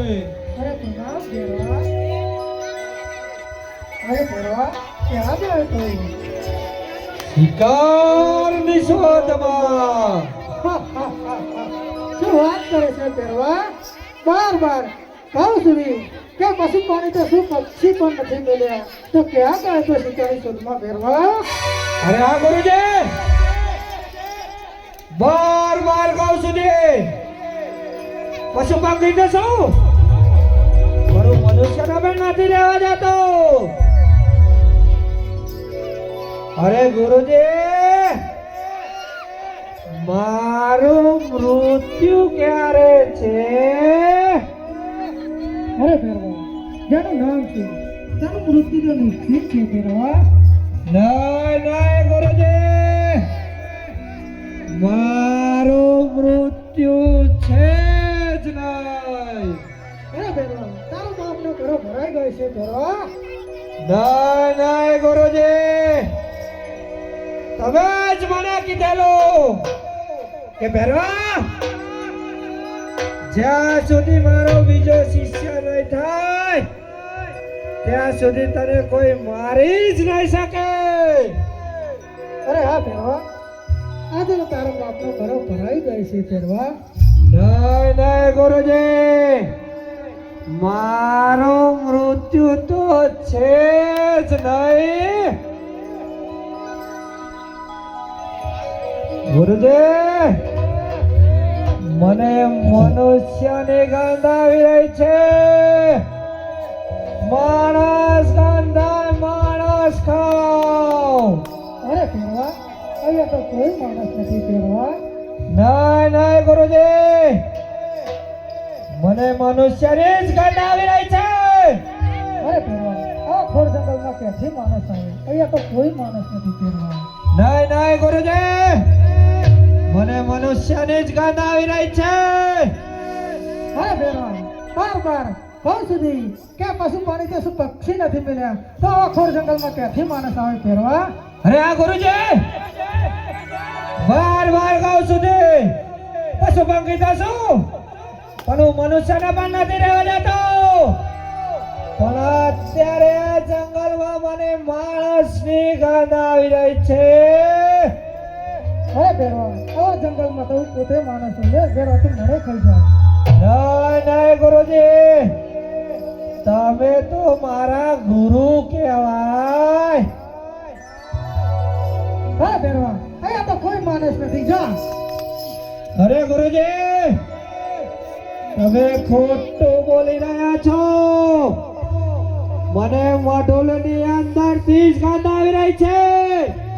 અરે પ્રણામ ભેરવા. અરે ભેરવા ક્યાં ગયો તો? શિકારની શોધમાં. શું વાત કરે છે ભેરવા? બાર કહું સુધી કે પશુ પાણી તો શું પક્ષી પણ નથી મળ્યા, તો ક્યાં ગયો તો શિકારની શોધમાં ભેરવા? અરે આ ગુરુજી, બાર કહું સુધી પશુ પંખી તો શું મારું મનુષ્યનો પણ નથી રહેવા જતો. અરે ગુરુજી, મારું મૃત્યુ ક્યારે છે? અરે ભેરવા, જેનું નામ છે તેનું મૃત્યુ તો નિશ્ચિત છે ભેરવા. નહીં ગુરુજી, મારું મૃત્યુ છે જ નહીં. અરે ભેરવા, તારો બાપનો ઘરો ભરાઈ ગયો છે ભેરવા. નહીં ગુરુજી, તમે જ મને કીધેલું કે ભેરવા, જ્યાં સુધી મારો બીજો શિષ્ય નહીં થાય ત્યાં સુધી તને કોઈ મારી જ નહીં શકે. અરે હા ભેરવા, આજે તો તારો બાપનો ઘરો ભરાઈ ગયો છે ભેરવા. નહીં ગુરુજી, મારું મૃત્યુ તો છે જ નહીં. ગુરુજી, મને મનુષ્યની ગંધ આવી રહી છે. માણસ ગંધાય, માણસ ખાઓ. અરે ભેરવા, અહીંયા તો કોઈ માણસ નથી ભેરવા. નહીં ગુરુજી, મને મનુષ્યની જ ગંધ આવી રહી છે. અરે ભેરવા, આ ખોર જંગલમાં ક્યાંથી માણસ આવે? અહીંયા તો કોઈ માણસ નથી ભેરવા. નહીં ગુરુજી, મને મનુષ્યની જ ગંધ આવી રહી છે. અરે ભેરવા, બાર કહું સુધી કે પશુ પાણી તો શું પક્ષી નથી મળ્યા, તો આ ખોર જંગલમાં ક્યાંથી માણસ આવે ભેરવા? અરે આ ગુરુજી, બાર કહું સુધી પશુ પંખી તો શું પણ હું મનુષ્યને પણ નથી રહેવા દેતો. પણ અત્યારે આ જંગલમાં મને માણસની ગંધ આવી રહી છે. અરે ભેરવા, આ જંગલમાં તો હું પોતે માણસ છું લે ભેરવા, તું મને ખાઈ જાય. નહીં ગુરુજી, તમે તો મારા ગુરુ કહેવાય. અરે ભેરવા, અહીંયા તો કોઈ માણસ નથી જા. અરે ગુરુજી, તમે ખોટું બોલી રહ્યા છો. મને મઢોલની અંદરથી જ ગંધ આવી રહી છે.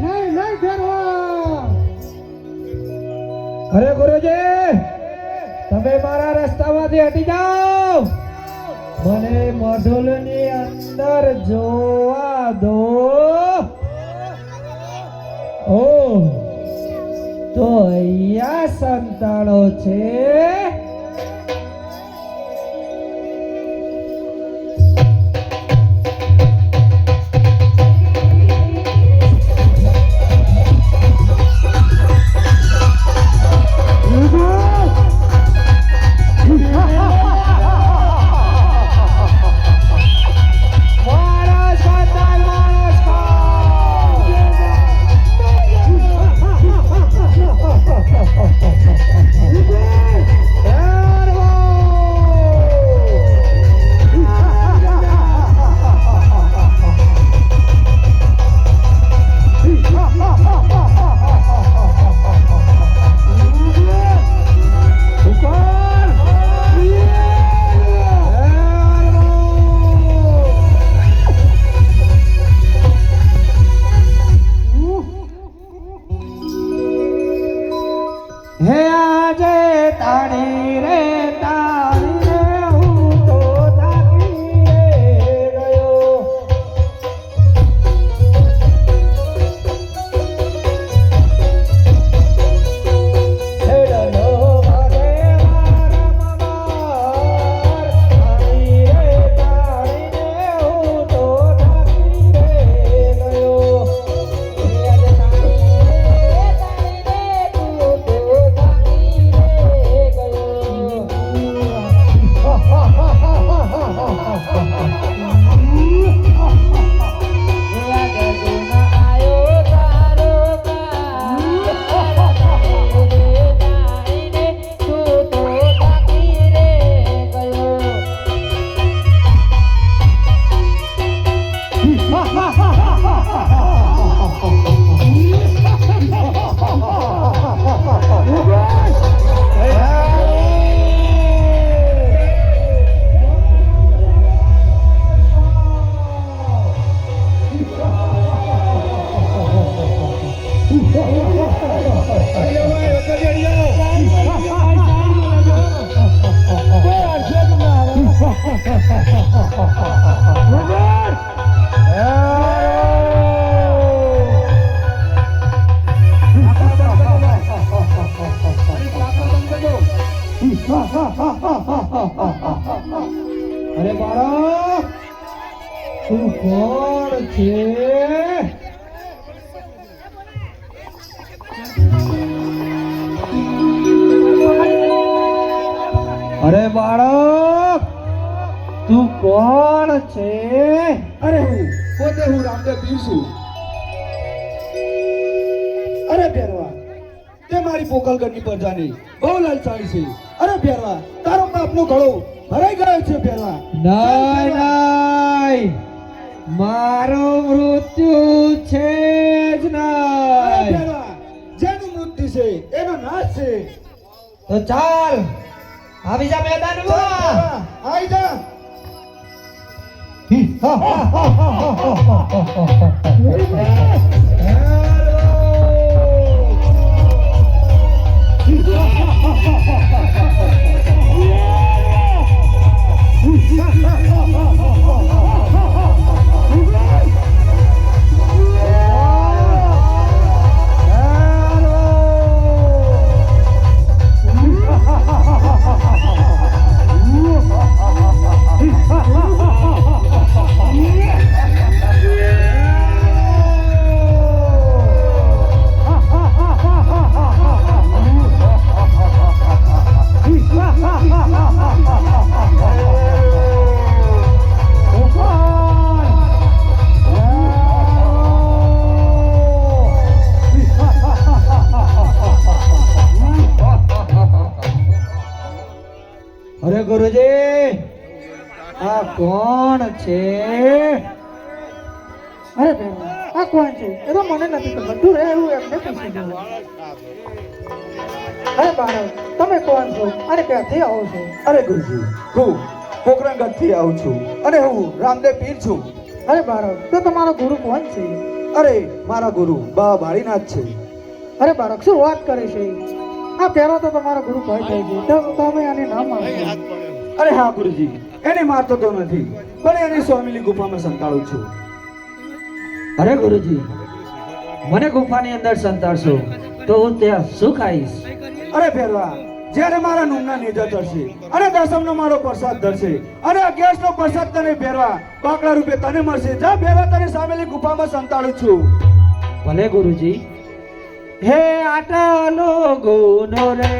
નહીં ભેરવા. અરે ગુરુજી, તમે મારા રસ્તામાંથી હટી જાઓ. મને મઢોલની અંદર જોવા દો. ઓહ, તો અહીંયા સંતાણો છે. અરે બાળક તું કોણ છે? અરે બાળક તું કોણ છે? અરે પોતે હું રામદેવ પીર છું. અરે ભેરવા, તે મારી પોકલગઢની પ્રજાની બહુ લાલચાળી છે. અરે ભેરવા, તારો બાપનો ગળો ભરાઈ ગયો છે ભેરવા. નાય નાય, મારો મૃત્યુ છે જ અરે નાય. ભેરવા, જેનું મૃત્યુ છે એનો નાશ છે. તો ચાલ આવી જા મેદાનમાં. ભેરવા, આઈ જા. અરે ગુરુજી, આ કોણ છે? અરે ભેરવા, આ કોણ છે એ તો મને નથી ખબર. તું રહે એવું એમને પૂછી દઉં. અરે બાળક, તમે કોણ છો અને ક્યાંથી આવો છો? અરે ગુરુજી, હું પોકરણગઢથી આવું છું અને હું રામદેવ પીર છું. અરે બાળક, તો તમારો ગુરુ કોણ છે? અરે મારા ગુરુ બાબા બાળીનાથ છે. અરે બાળક, શું વાત કરે છે? આ પહેરો તો તમારો ગુરુ ભાઈ થાય છે, તો તમે આને ના માનો. અરે હા ગુરુજી, એને મારતો તો નથી, પણ એની સ્વામીની ગુફામાં સંતાડું છું. અરે ગુરુજી, મને ગુફાની અંદર સંતાડશો તો હું ત્યાં શું ખાઈશ? અરે ભેરવા, જ્યારે મારા નુમના નેજા ચડશે અને દસમનો મારો પ્રસાદ ધરશે અને 11નો પ્રસાદ તને ભેરવા બાકડા રૂપે તને મળશે. જા ભેરવા, તને સામેલી ગુફામાં સંતાડું છું. ભલે ગુરુજી. હે આટલો ગુનો રે